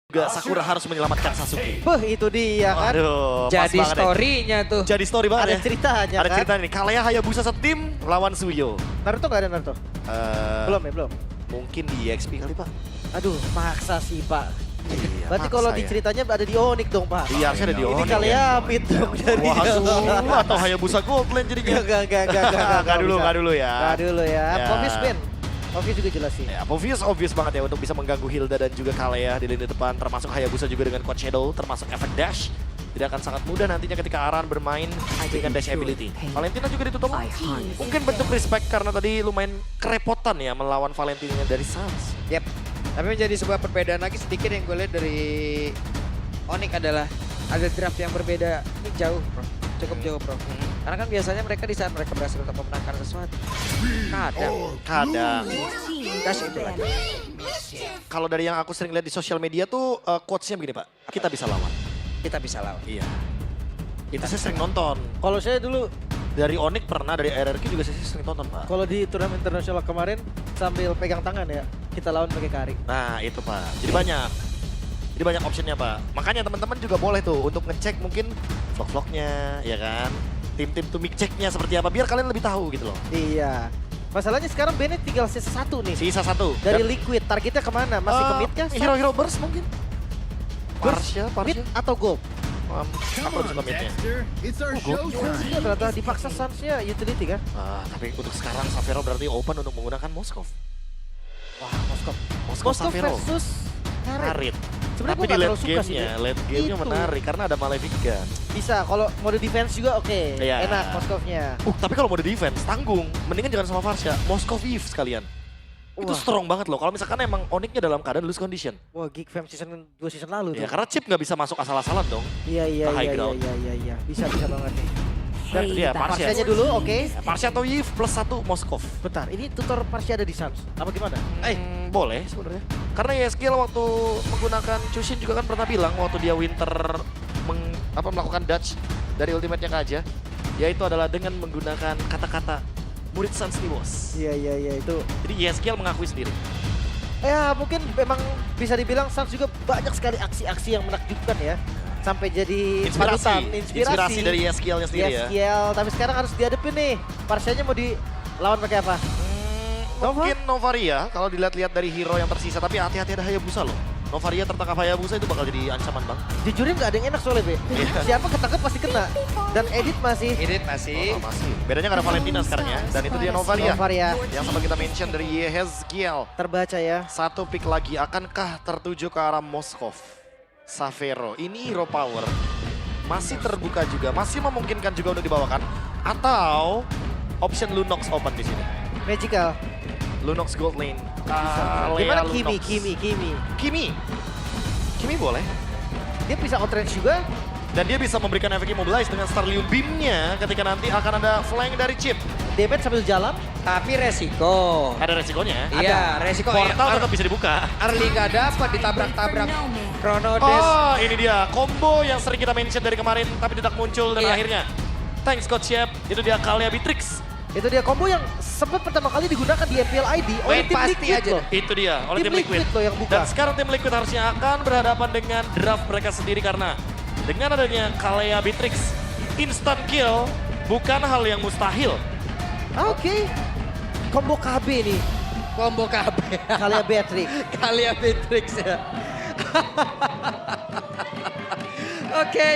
juga Sakura harus menyelamatkan Sasuke. Itu dia kan. Aduh, Jadi pas banget ya. story-nya tuh. Jadi story banget Ada ya. ceritanya Ada kan. cerita nih. Kalea Hayabusa setim lawan Suyo. Naruto gak ada Naruto? Belum ya, belum. Mungkin di EXP kali, Pak. Aduh, maksa sih Pak. Iya, Berarti maksa kalau ya. di ceritanya ada di Onyx dong Pak. Iya, harusnya ada di Ini Onyx kali ya. mid dong dari. Wah, atau Hayabusa Goldland jadinya. Enggak Nggak dulu ya. Enggak dulu ya. Ya. Obvious win. Obvious juga jelas sih. Ya, obvious banget ya untuk bisa mengganggu Hilda dan juga Kalea di lini depan, termasuk Hayabusa juga dengan Quad Shadow, termasuk efek dash. Tidak akan sangat mudah nantinya ketika Aran bermain dengan dash ability. Valentina juga ditutup. Mungkin bentuk respect karena tadi lumayan kerepotan ya melawan Valentina dari Sans. Yep. Tapi menjadi sebuah perbedaan lagi sedikit yang gue lihat dari Onyx adalah ada draft yang berbeda. Ini jauh bro, cukup jauh bro. Karena kan biasanya mereka di saat mereka berhasil untuk memenangkan sesuatu, Kadang. dash itu kan. Kalau dari yang aku sering lihat di sosial media tuh quotes-nya begini Pak, kita bisa lawan. Kita bisa lawan. Iya. Itu saya sering nonton. Kalau saya dulu, Dari Onyx pernah, dari RRQ juga saya sering nonton Pak. kalau di turnamen internasional kemarin sambil pegang tangan ya, kita lawan pakai kari. Nah itu Pak, jadi banyak. Jadi banyak optionnya Pak. Makanya teman-teman juga boleh tuh untuk ngecek mungkin vlog-vlognya ya kan. Tim-tim tuh mic check-nya seperti apa, biar kalian lebih tahu gitu loh. Iya. Masalahnya sekarang Bennett tinggal sisa satu nih. Sisa satu. Dari Dan, Liquid, targetnya kemana? Masih ke mid kah? Hero-hero burst mungkin. Burst, Parsha. Mid atau gold? Aku lebih suka midnya. It's our Iya ternyata dipaksa Suns-nya utility kan? Tapi untuk sekarang Savero berarti open untuk menggunakan Moskov. Wah, Moskov. Moskov Savero. versus Karit. Menarik. Sebenarnya Tapi gua di nggak late terlalu suka sih game-nya, dia. late game-nya Itu. menarik karena ada Malefic Gun. Bisa, kalau mode defense juga oke. Iya. Enak Moskovnya. Tapi kalau mau di defense, tanggung. Mendingan jangan sama Varsha, Moskov Eve sekalian. Itu Wah. strong banget loh. Kalau misalkan emang Onyx-nya dalam keadaan lose condition. Wah, Geek Fam season 2 season lalu Ya tuh. karena chip nggak bisa masuk asal-asalan dong. Iya, ke high ground. iya. Bisa banget nih. Dan Itu dia, Parsha. Parsha-nya dulu, oke. Ya, Varsha atau Eve plus 1 Moskov. Bentar, ini tutor Parsha ada di Suns. Apa gimana? Boleh sebenarnya. Karena ya skill waktu menggunakan Chushin juga kan pernah bilang waktu dia winter melakukan dodge dari ultimate-nya Kaja. Yaitu adalah dengan menggunakan kata-kata murid Suns nih bos. Iya, itu. Jadi YSKL mengakui sendiri. Ya, mungkin memang bisa dibilang Suns juga banyak sekali aksi-aksi yang menakjubkan ya. Sampai jadi panutan, Inspirasi dari YSKL-nya sendiri ya. YSKL, tapi sekarang harus dihadapin nih. Parsha-nya mau dilawan pakai apa? Mungkin Novaria kalau dilihat-lihat dari hero yang tersisa. Tapi hati-hati ada Hayabusa loh. Novaria tertangkap Hayabusa itu bakal jadi ancaman bang. Jujurin nggak ada yang enak soalnya, Be. Iya. Siapa ketangkep pasti kena. Dan Edit masih. Edit masih. Masih. Bedanya nggak ada Valentina sekarang ya. Dan itu dia Novaria. Novaria. Yang sempat kita mention dari Yehezkiel. Terbaca ya. Satu pick lagi, akankah tertuju ke arah Moskov? Savero, ini hero power. Masih terbuka juga, masih memungkinkan juga untuk dibawakan. Atau option Lunox open di sini. Magical. Lunox gold lane. Gimana Lunox. Kimi boleh. Dia bisa outrange juga. Dan dia bisa memberikan efek immobilize dengan Starlium Beam-nya ketika nanti akan ada flank dari Chip. Damage sambil jalan. Tapi resiko. Ada resikonya. Iya, resiko. Portal tetap bisa dibuka. Early gak dapat ditabrak-tabrak. Chrono Dash. Oh, ini dia combo yang sering kita mention dari kemarin tapi tidak muncul dan Iya. akhirnya thanks Coach Shep, itu dia Kalea Beatrix. Itu dia combo yang sempat pertama kali digunakan di MPL ID oleh Wait, tim pasti Liquid aja loh. Itu dia oleh Tim tim Liquid. Liquid loh yang buka. Dan sekarang tim Liquid harusnya akan berhadapan dengan draft mereka sendiri karena dengan adanya Kalea Beatrix, instant kill bukan hal yang mustahil. Oke. Combo KB nih. Combo KB. Kalia Beatrix. Kalia Beatrix ya. Oke.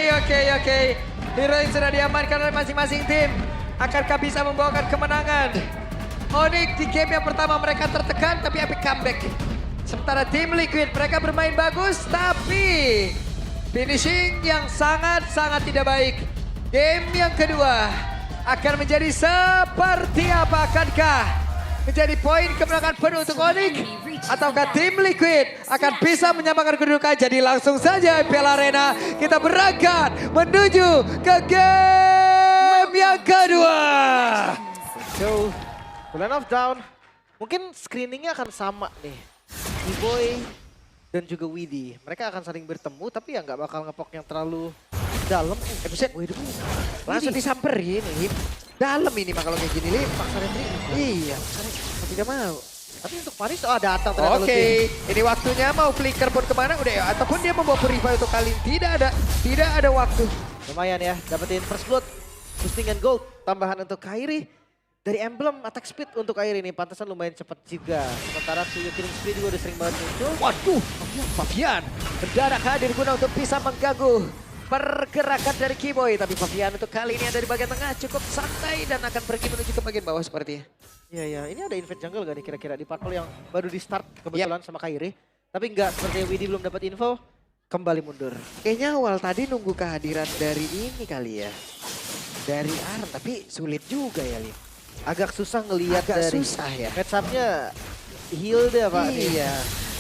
Hero yang sudah diamankan oleh masing-masing tim. Akankah bisa membawakan kemenangan? Onyx di game yang pertama mereka tertekan tapi epic comeback. Sementara tim Liquid mereka bermain bagus tapi finishing yang sangat-sangat tidak baik. Game yang kedua akan menjadi seperti apa? Akankah menjadi poin kemenangan penuh untuk Onyx? Ataukah tim Liquid akan bisa menyamakan kedudukan? Jadi langsung saja IPL Arena kita berangkat menuju ke game yang kedua. So, Land of Down. Mungkin screeningnya akan sama nih. E-Boy dan juga Widdy. Mereka akan saling bertemu tapi ya nggak bakal ngepok yang terlalu dalam. Buset, Waduh. langsung disamperin nih. Dalam ini mah kalau kayak gini, Lim. Paksa Rendri. Iya, tidak mau. Tapi untuk Paris, datang ternyata Oke, Lutfi. ini waktunya mau flicker pun kemana udah ya. Ataupun dia membawa purify untuk kali ini. Tidak ada waktu. Lumayan ya, dapetin first blood. Boosting and gold, tambahan untuk Kairi. Dari emblem attack speed untuk Kairi ini, pantesan lumayan cepat juga. Sementara Suyo Killing Spree juga udah sering banget muncul. Waduh, Fabian mendadak hadir guna untuk bisa mengganggu pergerakan dari Keyboy. Tapi Fabian untuk kali ini ada di bagian tengah cukup santai dan akan pergi menuju ke bagian bawah sepertinya. Iya, ini ada invade jungle gak nih kira-kira di Purple yang baru di start kebetulan sama Kairi. Tapi enggak, seperti Widhi belum dapat info, kembali mundur. Kayaknya awal tadi nunggu kehadiran dari ini kali ya. Dari Aran, tapi sulit juga ya, Lin. Agak susah ngelihat Agak dari susah ya. match-up-nya Hilda Pak. Iya.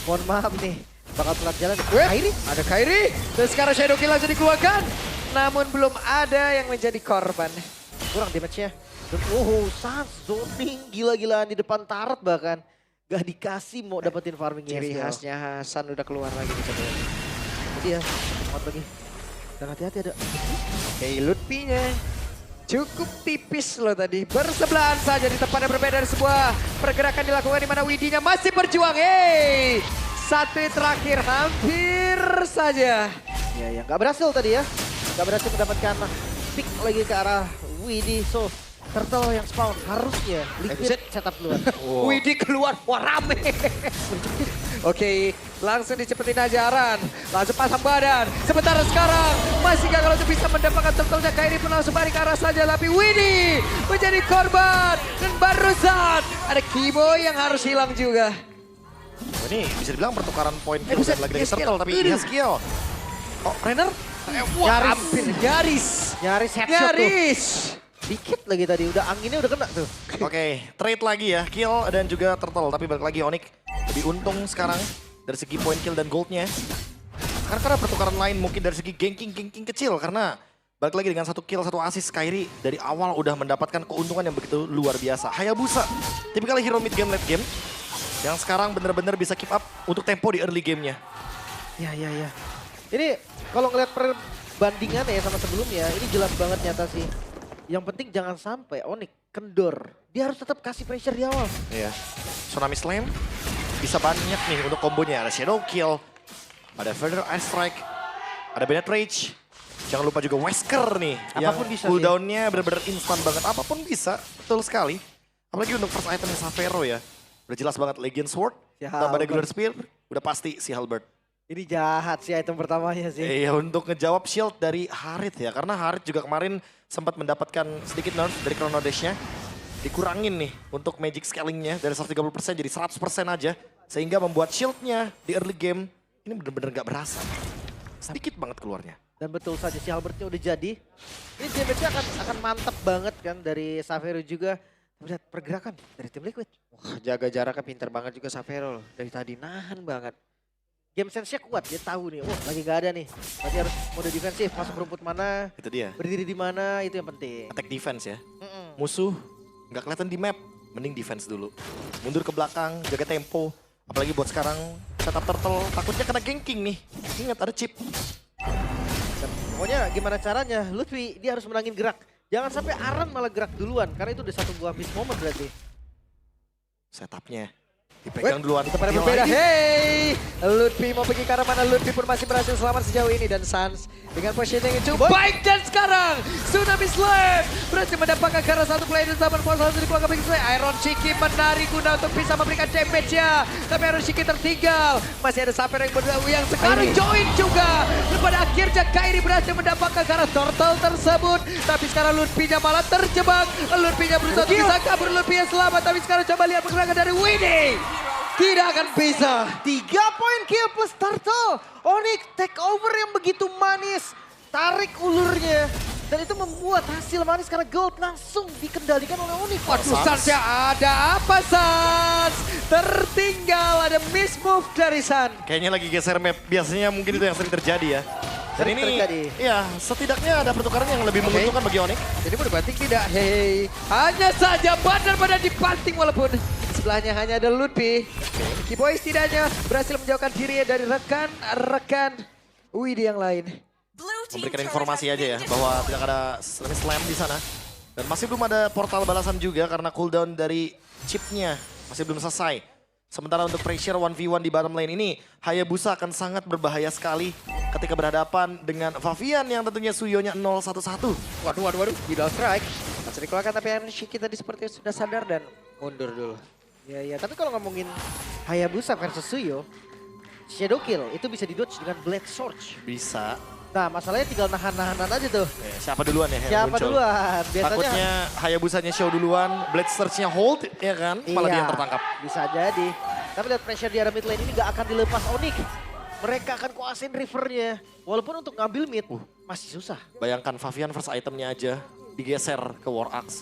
Mohon maaf nih, bakal telat jalan. Kairi? Ada Kairi. Dan sekarang Shadow Kill langsung dikeluarkan. Namun belum ada yang menjadi korban. Kurang damage-nya. Dan Sans zoning gila-gilaan di depan turret bahkan. Gak dikasih mau dapetin farming Ciri ESL. khasnya Hasan udah keluar lagi nih coba. Jadi ya, kuat lagi. Dan hati-hati ada. Oke, Lutfi-nya cukup tipis loh tadi. Bersebelahan saja di tempat yang berbeda dari sebuah pergerakan dilakukan di mana Widhi-nya masih berjuang. Hey! Satu terakhir hampir saja. Ya, gak berhasil tadi ya. Gak berhasil mendapatkan pick lagi ke arah Widhi. So, Turtle yang spawn harusnya Liquid setup duluan. Widhi keluar, wah rame. Oke, langsung dicepetin aja Aran. Langsung pasang badan. Sementara sekarang masih gagal untuk bisa mendapatkan turtle-nya. Kairi pun langsung balik ke arah saja. Tapi Widhi menjadi korban. Dan barusan ada Keyboy yang harus hilang juga. Ini bisa dibilang pertukaran poin kill buset, dan lagi dari Heskill. Turtle, tapi ini Heskill. Oh, Renner? Wah, hampir nyaris. Nyaris headshot tuh. Nyaris. Dikit lagi tadi, udah anginnya udah kena tuh. Oke, trade lagi ya, kill dan juga turtle. Tapi balik lagi Onyx lebih untung sekarang dari segi point kill dan goldnya. Karena pertukaran lain mungkin dari segi ganking kecil. Karena balik lagi dengan 1 kill, 1 assist, Kairi dari awal udah mendapatkan keuntungan yang begitu luar biasa. Hayabusa, tipikal hero mid game, late game. Yang sekarang bener-bener bisa keep up untuk tempo di early gamenya. Ya. Ini kalau ngeliat perbandingan ya sama sebelumnya, ini jelas banget nyata sih. Yang penting jangan sampai Onyx kendor. Dia harus tetap kasih pressure di awal. Iya. Tsunami Slam bisa banyak nih untuk kombonya. Ada Shadow Kill, ada Further Ice Strike, ada Bennett Rage. Jangan lupa juga Wesker nih. Apapun yang bisa cooldown-nya bener-bener instan banget. Apapun bisa, betul sekali. Apalagi untuk first item Savero ya. Udah jelas banget Legion Sword, Si tambah Halberd. Regular Spear, udah pasti si Halberd. Ini jahat sih item pertamanya sih. Iya, untuk ngejawab shield dari Harit ya. Karena Harit juga kemarin sempat mendapatkan sedikit nerf dari Chrono Dash-nya. Dikurangin nih untuk magic scaling-nya dari 130% jadi 100% aja. Sehingga membuat shield-nya di early game ini bener-bener gak berasa. Sedikit banget keluarnya. Dan betul saja si Halbertnya udah jadi. Ini damage-nya akan mantap banget kan dari Savero juga. Lihat pergerakan dari tim Liquid. Wah, jaga jaraknya pinter banget juga Savero loh. Dari tadi nahan banget. Game sense-nya kuat, dia tahu nih. Wah, lagi gak ada nih. Berarti harus mode defensif, masuk rumput mana, Itu dia. berdiri di mana, itu yang penting. Attack defense ya. Mm-mm. Musuh nggak kelihatan di map, mending defense dulu. Mundur ke belakang, jaga tempo. Apalagi buat sekarang setup turtle, takutnya kena ganking nih. Ingat ada chip. Dan pokoknya gimana caranya, Lutfi dia harus menangin gerak. Jangan sampai Aran malah gerak duluan, karena itu udah satu buah miss moment berarti. Setupnya dipegang duluan. Tempat yang Kill berbeda. lagi. Hey, Lutfi mau pergi ke arah mana? Lutfi pun masih berhasil selamat sejauh ini dan Sans dengan positioning yang cukup baik dan sekarang Tsunami Slam berhasil mendapatkan karena satu player di zaman force langsung dikeluarkan bagi Slay. Iron Shiki menarik guna untuk bisa memberikan damage-nya. Tapi Iron Shiki tertinggal. Masih ada Savero yang sekarang join juga. Dan pada akhirnya Kairi berhasil mendapatkan karena turtle tersebut. Tapi sekarang Lutfi-nya malah terjebak. Lutfi-nya berusaha untuk bisa kabur. Lutfi-nya selamat. Tapi sekarang coba lihat pergerakan dari Widhi. Tidak akan bisa. 3 poin kill plus Turtle. Onyx take over yang begitu manis. Tarik ulurnya. Dan itu membuat hasil manis karena gold langsung dikendalikan oleh Onyx. Waduh, Sans ya ada apa Sans? Tertinggal ada miss move dari San. Kayaknya lagi geser map. Biasanya mungkin itu yang sering terjadi ya. Dan Sering ini, terjadi. ya setidaknya ada pertukaran yang lebih menguntungkan bagi Onyx. Jadi mau dibanting tidak? Hei, hanya saja badan-badan dibanting walaupun sebelahnya hanya ada Lutfi. Keyboy setidaknya berhasil menjauhkan dirinya dari rekan-rekan Widhi yang lain. Memberikan informasi aja ya bahwa tidak ada slam di sana. Dan masih belum ada portal balasan juga karena cooldown dari chipnya masih belum selesai. Sementara untuk pressure 1v1 di bottom lane ini, Hayabusa akan sangat berbahaya sekali ketika berhadapan dengan Favian yang tentunya Suyonya 0-1-1. Waduh. Middle strike. Masih dikeluarkan tapi Shiki tadi seperti sudah sadar dan mundur dulu. Ya, tapi kalau ngomongin Hayabusa versus Suyo, Shadow Kill itu bisa di-dodge dengan Blade Surge. Bisa. Nah, masalahnya tinggal nahan-nahanan aja tuh. Siapa duluan ya yang Siapa muncul? duluan? Biasanya Takutnya Hayabusanya show duluan, Blade Surge-nya hold, ya kan? Malah dia yang tertangkap. Bisa jadi. Tapi lihat pressure di area mid lane ini gak akan dilepas Onyx. Mereka akan kuasain rivernya. Walaupun untuk ngambil mid masih susah. Bayangkan Favian first itemnya aja digeser ke War Axe.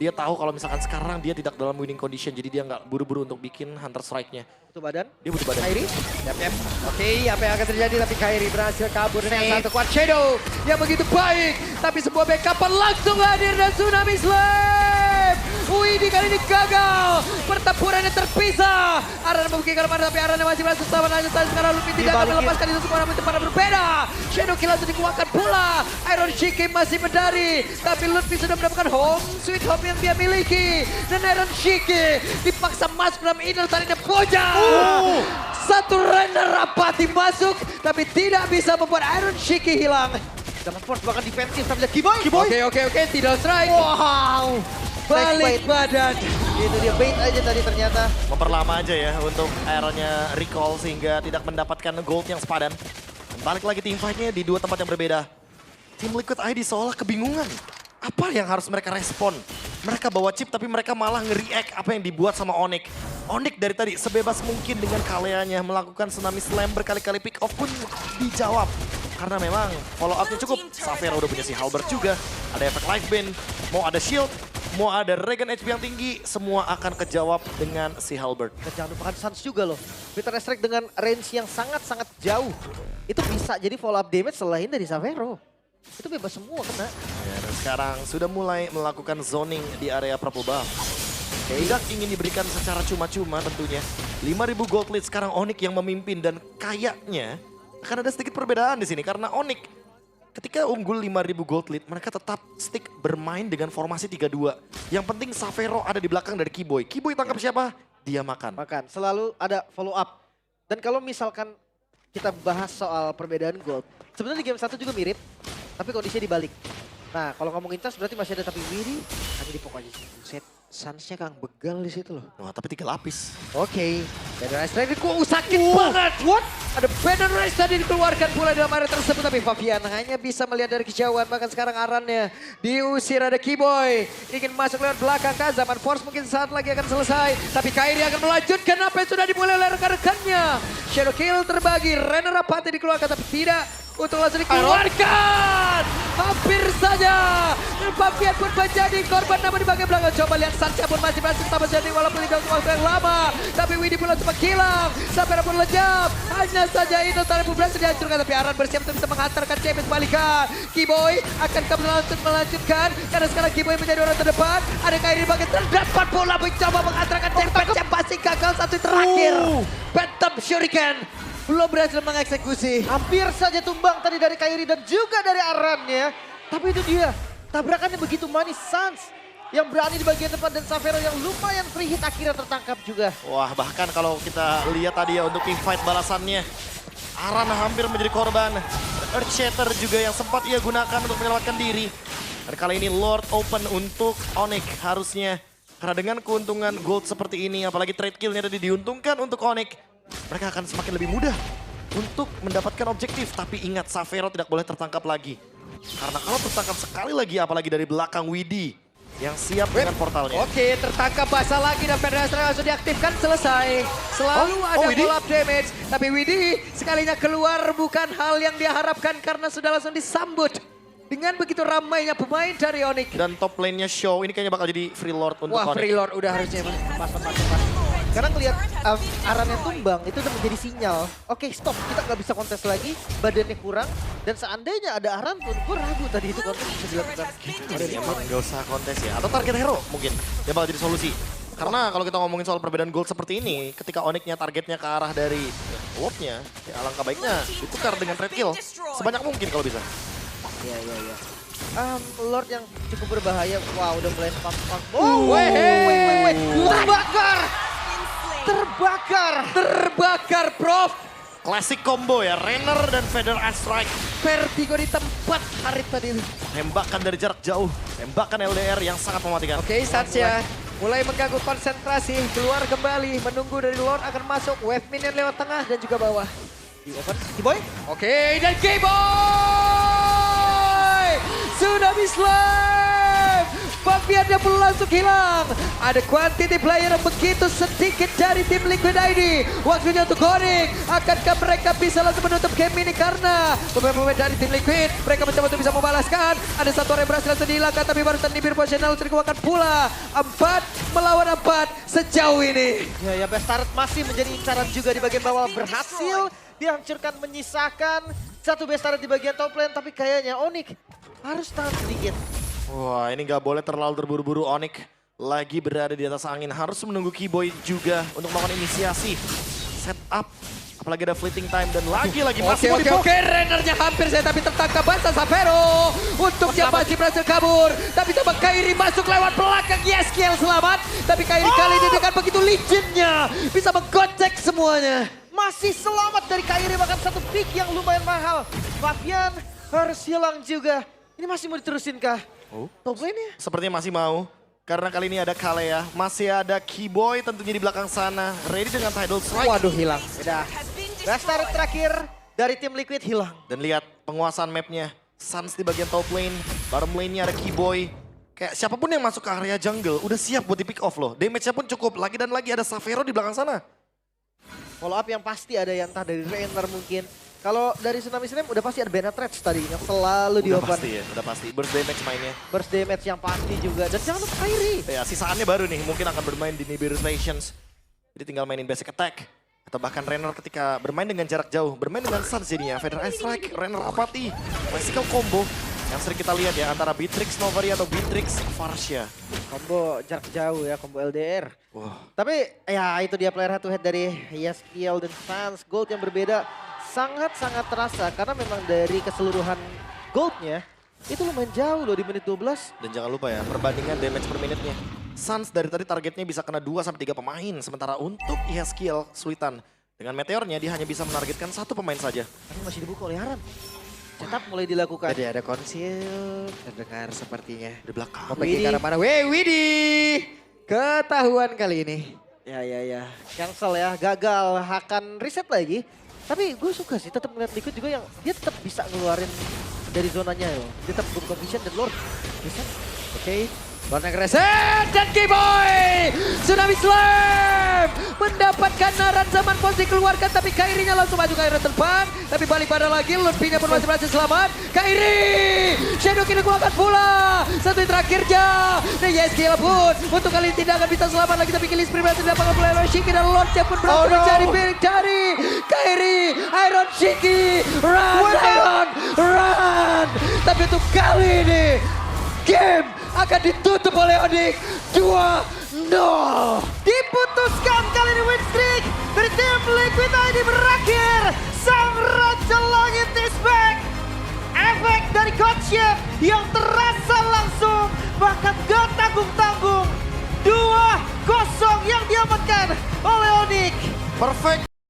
Dia tahu kalau misalkan sekarang dia tidak dalam winning condition, jadi dia nggak buru-buru untuk bikin Hunter Strike-nya. Butuh badan. Dia butuh badan. Kairi. Yap. Oke, apa yang akan terjadi? Tapi Kairi berhasil kabur dengan satu kuat Shadow yang begitu baik. Tapi sebuah backupan langsung hadir dan Tsunami Slam. Widih kali ini gagal. Pertempurannya terpisah. Aran membuktikan kemana tapi Aran masih berhasil sama lanjut. Sekarang Luffy tidak akan melepaskan itu semua namun tempat berbeda. Shadow Kill langsung dikeluarkan pula. Iron Shiki masih medari. Tapi Luffy sudah mendapatkan home sweet home yang dia miliki. Dan Iron Shiki dipaksa masuk dalam idol talinya Pojang. Satu render rapati masuk, tapi tidak bisa membuat Iron Shiki hilang. Dapat force bahkan defensif tapi lihat Kiboy. Oke, tidak strike. Wow. Balik badan. Itu dia bait aja tadi ternyata. Memperlama aja ya untuk Ironnya recall sehingga tidak mendapatkan gold yang sepadan. Balik lagi team fight-nya di dua tempat yang berbeda. Tim Liquid ID seolah kebingungan. Apa yang harus mereka respon? Mereka bawa chip tapi mereka malah nge-react apa yang dibuat sama Onyx. Onyx dari tadi sebebas mungkin dengan kaleanya melakukan Tsunami Slam berkali-kali pick off pun dijawab. Karena memang follow up-nya cukup. Xavera udah punya si Halberd juga. Ada efek life band, mau ada shield, mau ada regen HP yang tinggi, semua akan kejawab dengan si Halberd. Dan jangan lupakan Sans juga loh. Bitter Strike dengan range yang sangat-sangat jauh. Itu bisa jadi follow up damage selain dari Xavero. Itu bebas semua kena. Ya, dan sekarang sudah mulai melakukan zoning di area purple buff. Tidak ingin diberikan secara cuma-cuma tentunya. 5.000 gold lead sekarang Onyx yang memimpin dan kayaknya akan ada sedikit perbedaan di sini karena Onyx ketika unggul 5.000 gold lead mereka tetap stick bermain dengan formasi 3-2. Yang penting Xavero ada di belakang dari Kiboy. Kiboy tangkap siapa? Dia makan. Makan. Selalu ada follow up. Dan kalau misalkan kita bahas soal perbedaan gold, sebenarnya di game 1 juga mirip, tapi kondisinya dibalik. Nah, kalau ngomongin tas berarti masih ada tapi Wiri hanya dipok aja. Set Sunsnya Kang begal di situ loh. Wah, tapi 3 lapis. Oke. Banner Rise tadi sakit banget. What? Ada Banner Rise tadi dikeluarkan pula dalam area tersebut. Tapi Favian hanya bisa melihat dari kejauhan. Bahkan sekarang Arannya diusir ada Kiboy. Ingin masuk lewat belakang kan. Zaman Force mungkin saat lagi akan selesai. Tapi Kairi akan melanjutkan apa yang sudah dimulai oleh rekan-rekannya. Shadow Kill terbagi. Renner Rapati dikeluarkan tapi tidak. Untuk langsung dikeluarkan. Hampir saja. Dan Favian pun menjadi korban namun di bagian belakang. Coba lihat Sansya pun masih berhasil tambah jadi walaupun tidak untuk waktu yang lama. Tapi Widih pula sempat hilang. Xavera pun lejap. Hanya saja itu tali pun berhasil dihancurkan. Tapi Aran bersiap untuk bisa menghantarkan champion balikan. Kiboy akan melanjutkan. Karena sekarang Kiboy menjadi orang terdepan. Ada Kairi di bagian terdepan pula mencoba menghantarkan champion yang pasti gagal satu terakhir. Phantom Shuriken. Belum berhasil mengeksekusi. Hampir saja tumbang tadi dari Kairi dan juga dari Arannya. Tapi itu dia. Tabrakannya begitu manis. Sans yang berani di bagian depan dan Xavero yang lumayan free hit akhirnya tertangkap juga. Wah, bahkan kalau kita lihat tadi ya untuk team fight balasannya. Aran hampir menjadi korban. Earthshatter juga yang sempat ia gunakan untuk menyelamatkan diri. Dan kali ini Lord open untuk Onyx harusnya. Karena dengan keuntungan gold seperti ini, apalagi trade kill-nya tadi diuntungkan untuk Onyx. Mereka akan semakin lebih mudah untuk mendapatkan objektif. Tapi ingat, Xavero tidak boleh tertangkap lagi. Karena kalau tertangkap sekali lagi, apalagi dari belakang Widih yang siap dengan portalnya. Oke, tertangkap basah lagi dan Federasi langsung diaktifkan, selesai. Selalu ada Widih? follow up damage. Tapi Widih sekalinya keluar bukan hal yang dia harapkan karena sudah langsung disambut. Dengan begitu ramainya pemain dari Onyx. Dan top lane-nya Show, ini kayaknya bakal jadi free lord untuk Wah, Onyx. Free Lord udah harusnya. Pas. Karena ngelihat Arannya tumbang itu udah menjadi sinyal. Oke, stop, kita nggak bisa kontes lagi, badannya kurang. Dan seandainya ada Aran pun, gue ragu tadi itu kontes bisa dilakukan. Emang nggak usah kontes ya, atau target hero mungkin yang bakal jadi solusi. Karena kalau kita ngomongin soal perbedaan gold seperti ini, ketika Onyx-nya targetnya ke arah dari Lord-nya, ya alangkah baiknya ditukar dengan trade kill sebanyak mungkin kalau bisa. Iya. Lord yang cukup berbahaya. Wow, udah mulai spam. Weh, terbakar. Terbakar, Prof. Klasik combo ya, Renner dan Feather Ice Strike. Vertigo di tempat Harit tadi. Tembakan dari jarak jauh, tembakan LDR yang sangat mematikan. Oke, Satya mulai mengganggu konsentrasi, keluar kembali, menunggu dari Lord akan masuk, wave minion lewat tengah dan juga bawah. Di open, Kiboy. Oke, dan K-Boy sudah Slam. Fabiannya pun langsung hilang. Ada quantity player yang begitu sedikit dari tim Liquid ID. Waktunya untuk Onyx. Akankah mereka bisa langsung menutup game ini karena pemain-pemain dari tim Liquid mereka mencoba untuk bisa membalaskan. Ada satu orang yang berhasil langsung dihilangkan tapi barusan Nibir positional dikeluarkan pula. 4 melawan 4 sejauh ini. Ya, Bastard masih menjadi incaran juga di bagian bawah. Berhasil dihancurkan, menyisakan satu Bastard di bagian top lane. Tapi kayaknya Onyx harus tahan sedikit. Wah, ini nggak boleh terlalu terburu-buru. Onyx lagi berada di atas angin. Harus menunggu Kiboy juga untuk melakukan inisiasi. Setup. Apalagi ada fleeting time dan lagi-lagi masih mau dipoke. Oke, Rennernya hampir saya tapi tertangkap basah Savero. Untuk yang masih berhasil kabur. Tapi coba Kairi masuk lewat belakang. Yes, kill selamat. Tapi Kairi kali ini dengan begitu licinnya bisa menggocek semuanya. Masih selamat dari Kairi, bahkan satu pick yang lumayan mahal. Fabian harus hilang juga. Ini masih mau diterusin kah? Oh. Top lane-nya? Sepertinya masih mau. Karena kali ini ada Kalea, masih ada Kiboy tentunya di belakang sana. Ready dengan Tidal Strike. Waduh, hilang. Udah. Bastard terakhir dari tim Liquid hilang. Dan lihat penguasaan mapnya. Suns di bagian top lane, bottom lane-nya ada Kiboy. Kayak siapapun yang masuk ke area jungle udah siap buat di pick off loh. Damage-nya pun cukup. Lagi dan lagi ada Savero di belakang sana. Follow up yang pasti ada yang entah dari Renner mungkin. Kalau dari Tsunami Slam udah pasti ada Benatrix tadi yang selalu di Udah open. pasti ya, udah pasti. Burst damage mainnya. Burst damage yang pasti juga. Dan jangan lupa Kairi. Ya, sisaannya baru nih, mungkin akan bermain di Nibiru Nations. Jadi tinggal mainin basic attack. Atau bahkan Renner ketika bermain dengan jarak jauh. Bermain dengan Suns jadinya. Feather Ice Strike, Renner apati. Classical combo. Yang sering kita lihat ya antara Beatrix Novari atau Beatrix Varsha. Combo jarak jauh ya, combo LDR. Wah. Tapi ya itu dia player head to head dari Yaskiel dan Suns. Gold yang berbeda sangat-sangat terasa. Karena memang dari keseluruhan goldnya itu lumayan jauh loh di menit 12. Dan jangan lupa ya, perbandingan damage per menitnya. Suns dari tadi targetnya bisa kena 2-3 pemain. Sementara untuk Yaskiel Sulitan dengan Meteornya dia hanya bisa menargetkan 1 pemain saja. Tapi masih dibuka oleh Aran. Cetak mulai dilakukan. Jadi ada konsil terdengar sepertinya. Di belakang. Mau pergi ke arah mana? Widi. Ketahuan kali ini. Ya. Cancel ya, gagal. Akan reset lagi. Tapi gue suka sih tetap melihat Liquid juga yang dia tetap bisa ngeluarin dari zonanya loh. Dia tetap buka vision dan Lord. Reset. Oke. Lord yang reset dan K-Boy. Tsunami Slam. Mendapatkan naran zaman pos dikeluarkan tapi Kairinya langsung maju ke area terbang. Tapi balik pada lagi, Lutfinya pun masih berhasil selamat. Kairi. Shadow King dikeluarkan pula. Satu yang terakhirnya. Dan Yaskiel pun untuk kali ini tidak akan bisa selamat lagi. Tapi killing spree berhasil didapatkan oleh Iron Shiki dan Lordnya pun berhasil mencari pick dari Kairi. Iron Shiki. Run Iron. Run. Tapi untuk kali ini game akan ditutup oleh Onyx 2-0. Diputuskan kali ini win streak dari tim Liquid ID berakhir. Sang Raja Langit is back. Efek dari coachnya yang terasa langsung. Bahkan gak tanggung-tanggung. 2-0 yang diamankan oleh Onyx. Perfect.